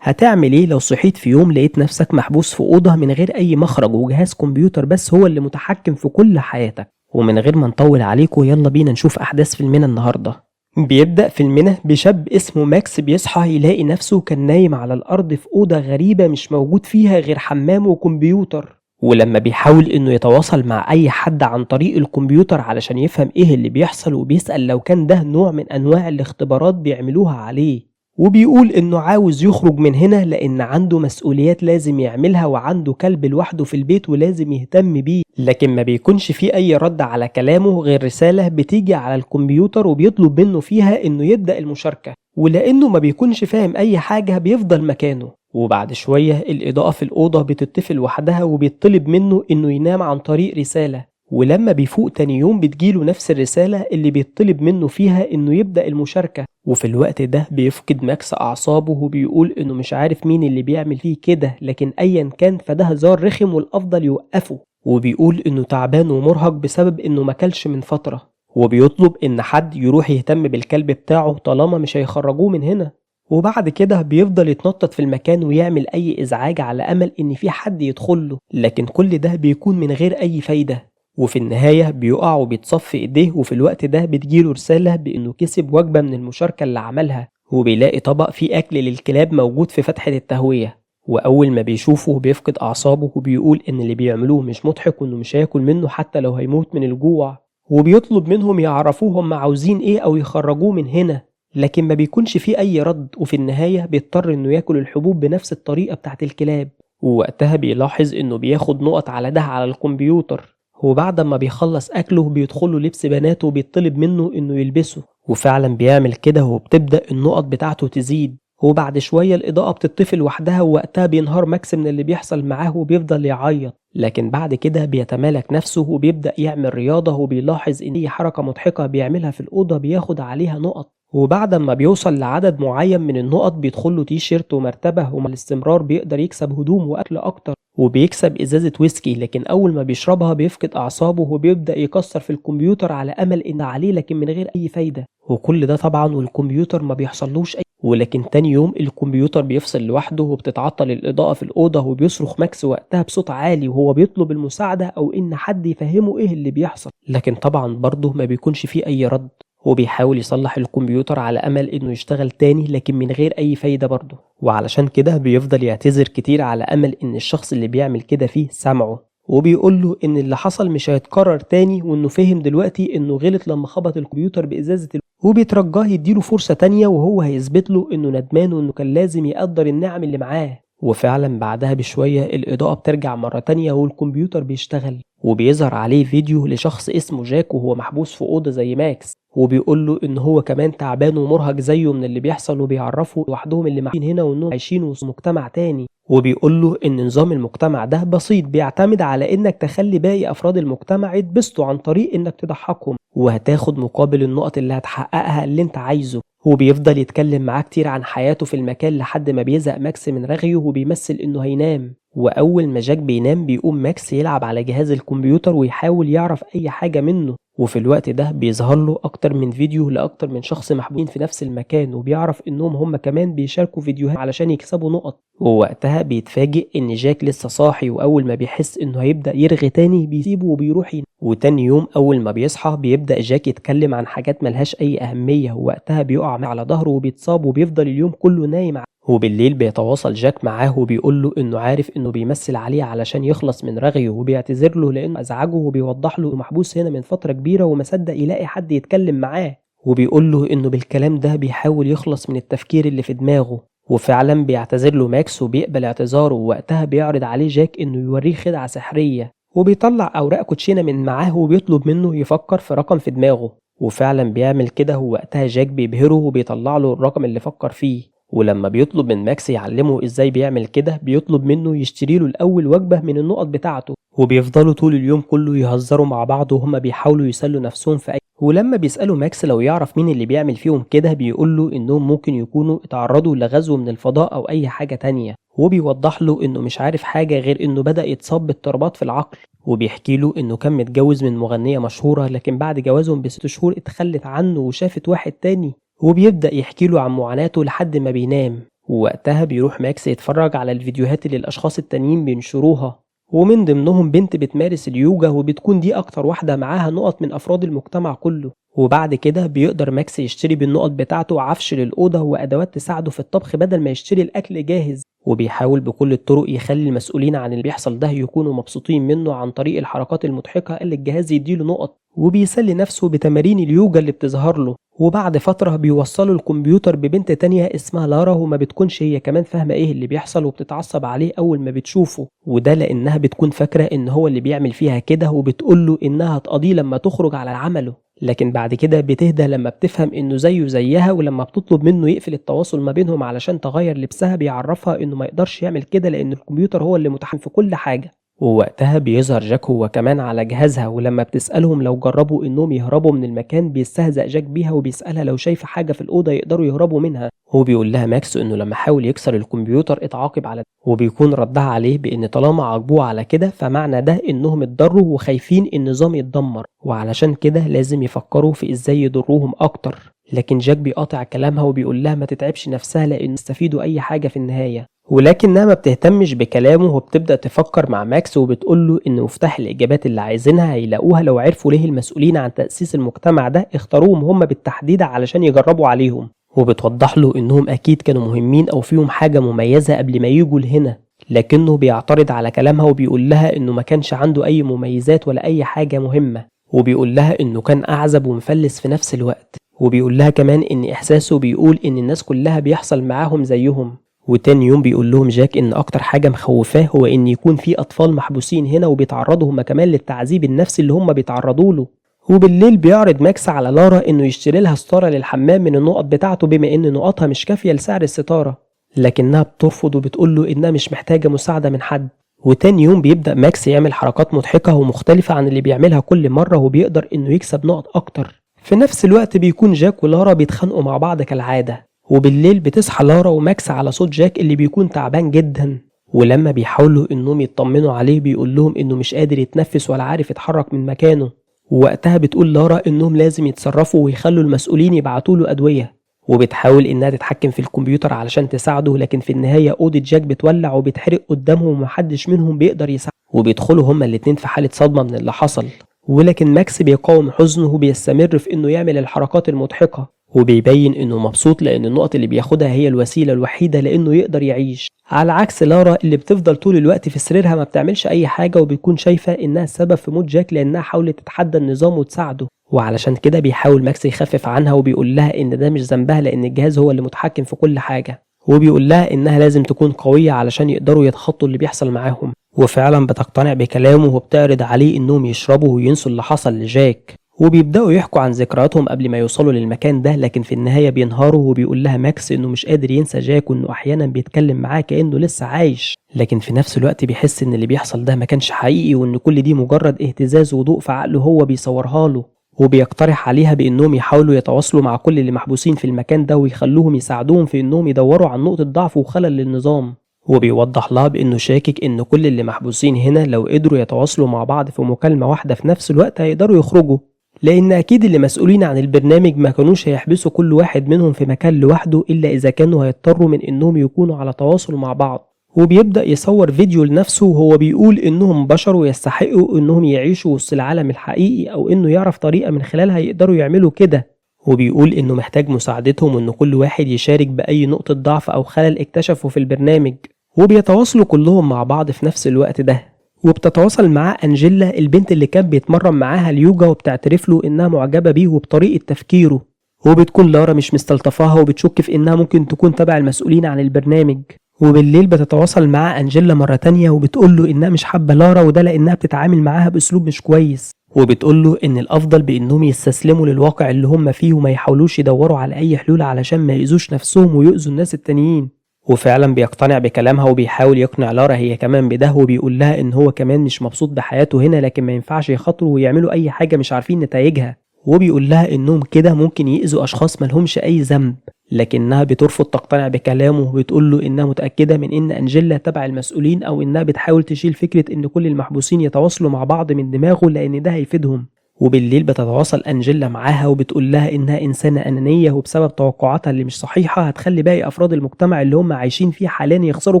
هتعمل ايه لو صحيت في يوم لقيت نفسك محبوس في أوضة من غير أي مخرج وجهاز كمبيوتر بس هو اللي متحكم في كل حياتك؟ ومن غير ما نطول عليكم يلا بينا نشوف أحداث فيلمنا النهاردة. بيبدأ فيلمنا بشاب اسمه ماكس بيصحى يلاقي نفسه كان نايم على الأرض في أوضة غريبة مش موجود فيها غير حمام وكمبيوتر. ولما بيحاول انه يتواصل مع اي حد عن طريق الكمبيوتر علشان يفهم ايه اللي بيحصل، وبيسأل لو كان ده نوع من انواع الاختبارات بيعملوها عليه، وبيقول انه عاوز يخرج من هنا لان عنده مسؤوليات لازم يعملها وعنده كلب لوحده في البيت ولازم يهتم بيه. لكن ما بيكونش فيه اي رد على كلامه غير رسالة بتيجي على الكمبيوتر وبيطلب منه فيها انه يبدأ المشاركة، ولانه ما بيكونش فاهم اي حاجة بيفضل مكانه. وبعد شوية الإضاءة في الأوضة بتطفي لوحدها وبيطلب منه إنه ينام عن طريق رسالة، ولما بيفوق تاني يوم بتجيله نفس الرسالة اللي بيطلب منه فيها إنه يبدأ المشاركة. وفي الوقت ده بيفقد ماكس أعصابه وبيقول إنه مش عارف مين اللي بيعمل فيه كده، لكن أيا كان فده هزار رخم والأفضل يوقفه. وبيقول إنه تعبان ومرهق بسبب إنه ماكلش من فترة، وبيطلب إن حد يروح يهتم بالكلب بتاعه طالما مش هيخرجوه من هنا. وبعد كده بيفضل يتنطط في المكان ويعمل أي إزعاج على أمل إن في حد يدخله، لكن كل ده بيكون من غير أي فايدة. وفي النهاية بيقع وبيتصفي إيديه، وفي الوقت ده بتجيله رسالة بإنه كسب وجبة من المشاركة اللي عملها، وبيلاقي طبق فيه أكل للكلاب موجود في فتحة التهوية. وأول ما بيشوفه بيفقد أعصابه وبيقول إن اللي بيعملوه مش مضحك وإنه مش هياكل منه حتى لو هيموت من الجوع. وبيطلب منهم يعرفوه هم عاوزين إيه أو يخرجوه من هنا، لكن ما بيكونش فيه أي رد. وفي النهاية بيضطر إنه ياكل الحبوب بنفس الطريقة بتاعت الكلاب، ووقتها بيلاحظ إنه بياخد نقط على ده على الكمبيوتر. وبعد ما بيخلص أكله بيدخله لبس بناته وبيطلب منه إنه يلبسه، وفعلا بيعمل كده وبتبدأ النقط بتاعته تزيد. وبعد شوية الإضاءة بتطفي لوحدها، ووقتها بينهار ماكس من اللي بيحصل معاه وبيفضل يعيط. لكن بعد كده بيتمالك نفسه وبيبدأ يعمل رياضة، وبيلاحظ إن أي حركة مضحكة بيعملها في الأوضة بياخد عليها نقط. وبعد ما بيوصل لعدد معين من النقط بيدخله تي شيرت ومرتبة، ومع الاستمرار بيقدر يكسب هدوم وأكل أكتر، وبيكسب إزازة ويسكي. لكن أول ما بيشربها بيفقد أعصابه وبيبدأ يكسر في الكمبيوتر على أمل إن عليه، لكن من غير أي فايدة. وكل ده طبعا والكمبيوتر ما بيحصلوش أي. ولكن تاني يوم الكمبيوتر بيفصل لوحده وبتتعطل الإضاءة في الأوضة، وبيصرخ ماكس وقتها بصوت عالي وهو بيطلب المساعدة أو إن حد يفهمه إيه اللي بيحصل، لكن طبعا برضه ما بيكونش فيه أي رد. وبيحاول يصلح الكمبيوتر على أمل إنه يشتغل تاني، لكن من غير أي فايدة برضه. وعلشان كده بيفضل يعتذر كتير على أمل إن الشخص اللي بيعمل كده فيه سمعه، وبيقوله إن اللي حصل مش هيتكرر تاني، وإنه فهم دلوقتي إنه غلط لما خبط الكمبيوتر بإزازة وبيترجاه يديله فرصة تانية، وهو هيثبت له إنه ندمان وإنه كان لازم يقدر النعم اللي معاه. وفعلا بعدها بشوية الإضاءة بترجع مرة تانية والكمبيوتر بيشتغل، وبيظهر عليه فيديو لشخص اسمه جاك وهو محبوس في أوضة زي ماكس، وبيقول له إن هو كمان تعبان ومرهق زيه من اللي بيحصل، وبيعرفه لوحدهم اللي عايشين هنا وإنهم عايشين وسط مجتمع تاني. وبيقول له إن نظام المجتمع ده بسيط، بيعتمد على إنك تخلي باقي أفراد المجتمع يتبسطوا عن طريق إنك تضحكهم، وهتاخد مقابل النقط اللي هتحققها اللي إنت عايزه. وبيفضل يتكلم معاه كتير عن حياته في المكان لحد ما بيزهق ماكس من رغيه وبيمثل إنه هينام. وأول ما جاك بينام بيقوم ماكس يلعب على جهاز الكمبيوتر ويحاول يعرف أي حاجة منه. وفي الوقت ده بيظهر له أكتر من فيديو لأكتر من شخص محبوسين في نفس المكان، وبيعرف إنهم هم كمان بيشاركوا فيديوهات علشان يكسبوا نقط. ووقتها بيتفاجئ إن جاك لسه صاحي، وأول ما بيحس إنه هيبدأ يرغي تاني بيسيبه وبيروح ينام. وتاني يوم أول ما بيصحى بيبدأ جاك يتكلم عن حاجات ملهاش أي أهمية، ووقتها بيقع على ظهره وبيتصاب وبيفضل اليوم كله نايم. وبالليل بيتواصل جاك معاه وبيقول له إنه عارف إنه بيمثل عليه علشان يخلص من رغيه، وبيعتذر له لأنه أزعجه، وبيوضح له إنه محبوس هنا من فترة كبيرة وما صدق يلاقي حد يتكلم معاه. وبيقول له إنه بالكلام ده بيحاول يخلص من التفكير اللي في دماغه. وفعلا بيعتذر له ماكس وبيقبل اعتذاره، ووقتها بيعرض عليه جاك إنه يوريه خدعة سحرية، وبيطلع أوراق كوتشينة من معاه وبيطلب منه يفكر في رقم في دماغه. وفعلا بيعمل كده، ووقتها جاك بيبهره وبيطلع له الرقم اللي فكر فيه. ولما بيطلب من ماكس يعلمه ازاي بيعمل كده بيطلب منه يشتري له الاول وجبة من النقط بتاعته، وبيفضلوا طول اليوم كله يهزروا مع بعض وهما بيحاولوا يسلوا نفسهم في ولما بيسألوا ماكس لو يعرف مين اللي بيعمل فيهم كده بيقول له انهم ممكن يكونوا اتعرضوا لغزو من الفضاء او اي حاجة تانية، وبيوضح له انه مش عارف حاجة غير انه بدأ يتصاب باضطرابات في العقل. وبيحكي له انه كان متجوز من مغنية مشهورة، لكن بعد جوازهم ب6 شهور اتخلت عنه وشافت واحد تاني. وبيبدأ يحكي له عن معاناته لحد ما بينام. ووقتها بيروح ماكس يتفرج على الفيديوهات اللي الأشخاص التانيين بينشروها، ومن ضمنهم بنت بتمارس اليوجا وبتكون دي أكتر واحدة معاها نقط من أفراد المجتمع كله. وبعد كده بيقدر ماكس يشتري بالنقط بتاعته عفش للأوضة وأدوات تساعده في الطبخ بدل ما يشتري الأكل جاهز، وبيحاول بكل الطرق يخلي المسؤولين عن اللي بيحصل ده يكونوا مبسوطين منه عن طريق الحركات المضحكة اللي الجهاز يديله نقط، وبيسلي نفسه بتمارين اليوجا اللي بتظهر له. وبعد فترة بيوصلوا الكمبيوتر ببنت تانية اسمها لارا، وما بتكونش هي كمان فاهمة ايه اللي بيحصل وبتتعصب عليه أول ما بتشوفه، وده لأنها بتكون فاكرة ان هو اللي بيعمل فيها كده، وبتقوله انها هتقضيه لما تخرج على عمله. لكن بعد كده بتهدى لما بتفهم انه زيه زيها، ولما بتطلب منه يقفل التواصل ما بينهم علشان تغير لبسها بيعرفها انه ما يقدرش يعمل كده لان الكمبيوتر هو اللي متحكم في كل حاجة. ووقتها بيظهر جاك هو كمان على جهازها، ولما بتسألهم لو جربوا انهم يهربوا من المكان بيستهزأ جاك بيها وبيسألها لو شايفة حاجة في الأوضة يقدروا يهربوا منها. هو بيقول لها ماكس انه لما حاول يكسر الكمبيوتر اتعاقب على ده، وبيكون ردها عليه بان طالما عاقبوه على كده فمعنى ده انهم اتضروا وخايفين النظام يتدمر، وعلشان كده لازم يفكروا في ازاي يضروهم اكتر. لكن جاك بيقاطع كلامها وبيقول لها ما تتعبش نفسها لان يستفيدوا اي حاجة في النهاية، ولكنها ما بتهتمش بكلامه وبتبدأ تفكر مع ماكس وبتقوله ان مفتاح الاجابات اللي عايزينها هيلاقوها لو عرفوا ليه المسؤولين عن تأسيس المجتمع ده اختاروهم هم بالتحديد علشان يجربوا عليهم، وبتوضح له انهم اكيد كانوا مهمين او فيهم حاجة مميزة قبل ما يجوا لهنا. لكنه بيعترض على كلامها وبيقول لها انه ما كانش عنده اي مميزات ولا اي حاجة مهمة، وبيقول لها انه كان اعزب ومفلس في نفس الوقت، وبيقول لها كمان ان احساسه بيقول ان الناس كلها بيحصل معاهم زيهم. وتاني يوم بيقول لهم جاك ان اكتر حاجة مخوفاه هو ان يكون في اطفال محبوسين هنا وبيتعرضوا هما كمان للتعذيب النفسي اللي هما بيتعرضوا له. وبالليل بيعرض ماكس على لارا انه يشتري لها ستارة للحمام من النقط بتاعته بما ان نقطها مش كافية لسعر الستارة، لكنها بترفض وبتقول له انها مش محتاجة مساعدة من حد. وتاني يوم بيبدأ ماكس يعمل حركات مضحكة ومختلفة عن اللي بيعملها كل مرة وبيقدر انه يكسب نقط اكتر. في نفس الوقت بيكون جاك ولارا بيتخانقوا مع بعض كالعادة، وبالليل بتصحى لارا وماكس على صوت جاك اللي بيكون تعبان جدا، ولما بيحاولوا انهم يطمنوا عليه بيقول لهم انه مش قادر يتنفس ولا عارف يتحرك من مكانه. ووقتها بتقول لارا انهم لازم يتصرفوا ويخلوا المسؤولين يبعتوا له ادويه، وبتحاول انها تتحكم في الكمبيوتر علشان تساعده، لكن في النهايه اوضه جاك بتولع وبتحرق قدامهم ومحدش منهم بيقدر يساعده، وبيدخلوا هما الاتنين في حاله صدمه من اللي حصل. ولكن ماكس بيقاوم حزنه وبيستمر في انه يعمل الحركات المضحكه، وبيبين انه مبسوط لان النقط اللي بياخدها هي الوسيله الوحيده لانه يقدر يعيش، على عكس لارا اللي بتفضل طول الوقت في سريرها ما بتعملش اي حاجه وبتكون شايفه انها السبب في موت جاك لانها حاولت تتحدى النظام وتساعده. وعلشان كده بيحاول ماكس يخفف عنها وبيقول لها ان ده مش ذنبها لان الجهاز هو اللي متحكم في كل حاجه، وبيقول لها انها لازم تكون قويه علشان يقدروا يتخطوا اللي بيحصل معاهم. وفعلا بتقتنع بكلامه وبتعرض عليه انهم يشربوا وينسوا اللي حصل لجاك، وبيبدأوا يحكوا عن ذكرياتهم قبل ما يوصلوا للمكان ده، لكن في النهاية بينهاروا. وبيقول لها ماكس انه مش قادر ينسى جاك وانه احيانا بيتكلم معاه كأنه لسه عايش، لكن في نفس الوقت بيحس ان اللي بيحصل ده ما كانش حقيقي وان كل دي مجرد اهتزاز وضوء في عقله هو بيصورها له. وبيقترح عليها بانهم يحاولوا يتواصلوا مع كل اللي محبوسين في المكان ده ويخلوهم يساعدوهم في انهم يدوروا عن نقطة ضعف وخلل للنظام، وبيوضح لها بانه شاكك ان كل اللي محبوسين هنا لو قدروا يتواصلوا مع بعض في مكالمة واحدة في نفس الوقت هيقدروا يخرجوا، لان اكيد اللي مسؤولين عن البرنامج ما كانوش هيحبسوا كل واحد منهم في مكان لوحده الا اذا كانوا هيضطروا من انهم يكونوا على تواصل مع بعض. وبيبدأ يصور فيديو لنفسه وهو بيقول انهم بشر ويستحقوا انهم يعيشوا وسط العالم الحقيقي او انه يعرف طريقة من خلالها يقدروا يعملوا كده، وبيقول انه محتاج مساعدتهم وان كل واحد يشارك باي نقطة ضعف او خلل اكتشفه في البرنامج. وبيتواصلوا كلهم مع بعض في نفس الوقت ده، وبتتواصل معاه أنجيلا البنت اللي كان بيتمرن معاها اليوجا وبتعترف له إنها معجبة بيه وبطريقة تفكيره، وبتكون لارا مش مستلطفاها وبتشك في إنها ممكن تكون تبع المسؤولين عن البرنامج. وبالليل بتتواصل مع أنجيلا مرة تانية وبتقول له إنها مش حابة لارا وده لأنها بتتعامل معاها بأسلوب مش كويس، وبتقول له إن الأفضل بإنهم يستسلموا للواقع اللي هم فيه وما يحاولوش يدوروا على أي حلول علشان ما يأذوش نفسهم ويؤذوا الناس التانيين. وفعلا بيقتنع بكلامها وبيحاول يقنع لارا هي كمان بده، وبيقول لها ان هو كمان مش مبسوط بحياته هنا لكن ما ينفعش يخاطروا ويعملوا اي حاجة مش عارفين نتائجها، وبيقول لها انهم كده ممكن يأذوا اشخاص ملهمش اي ذنب، لكنها بترفض تقتنع بكلامه وبتقول له انها متأكدة من ان أنجيلا تبع المسؤولين او انها بتحاول تشيل فكرة ان كل المحبوسين يتواصلوا مع بعض من دماغه لان ده هيفيدهم. وبالليل بتتواصل أنجيلا معاها وبتقول لها إنها إنسانة أنانية، وبسبب توقعاتها اللي مش صحيحة هتخلي باقي أفراد المجتمع اللي هم عايشين فيه حاليا يخسروا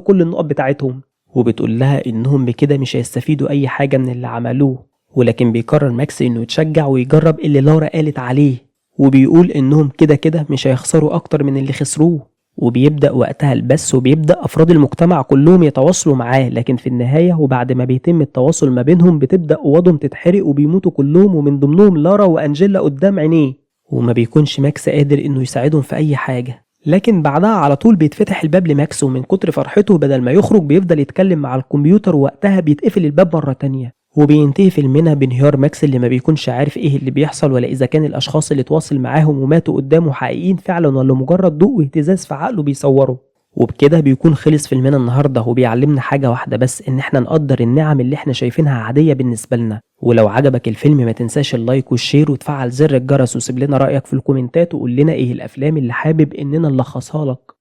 كل النقط بتاعتهم، وبتقول لها إنهم بكده مش هيستفيدوا أي حاجة من اللي عملوه. ولكن بيقرر ماكس إنه يتشجع ويجرب اللي لارا قالت عليه، وبيقول إنهم كده كده مش هيخسروا أكتر من اللي خسروه. وبيبدأ وقتها البث، وبيبدأ أفراد المجتمع كلهم يتواصلوا معاه، لكن في النهاية وبعد ما بيتم التواصل ما بينهم بتبدأ أوضهم تتحرق وبيموتوا كلهم، ومن ضمنهم لارا وأنجيلا قدام عينيه، وما بيكونش ماكس قادر إنه يساعدهم في أي حاجة. لكن بعدها على طول بيتفتح الباب لماكس، ومن كتر فرحته بدل ما يخرج بيفضل يتكلم مع الكمبيوتر، ووقتها بيتقفل الباب مرة تانية. وبينتهي فيلمنا بانهيار ماكس اللي ما بيكونش عارف ايه اللي بيحصل، ولا اذا كان الاشخاص اللي تواصل معاهم وماتوا قدامه حقيقيين فعلا ولا مجرد ضوء واهتزاز في عقله بيصوره. وبكده بيكون خلص فيلمنا النهارده، وبيعلمنا حاجه واحده بس، ان احنا نقدر النعم اللي احنا شايفينها عاديه بالنسبه لنا. ولو عجبك الفيلم ما تنساش اللايك والشير وتفعل زر الجرس، وسيب لنا رايك في الكومنتات، وقول لنا ايه الافلام اللي حابب اننا نلخصها لك.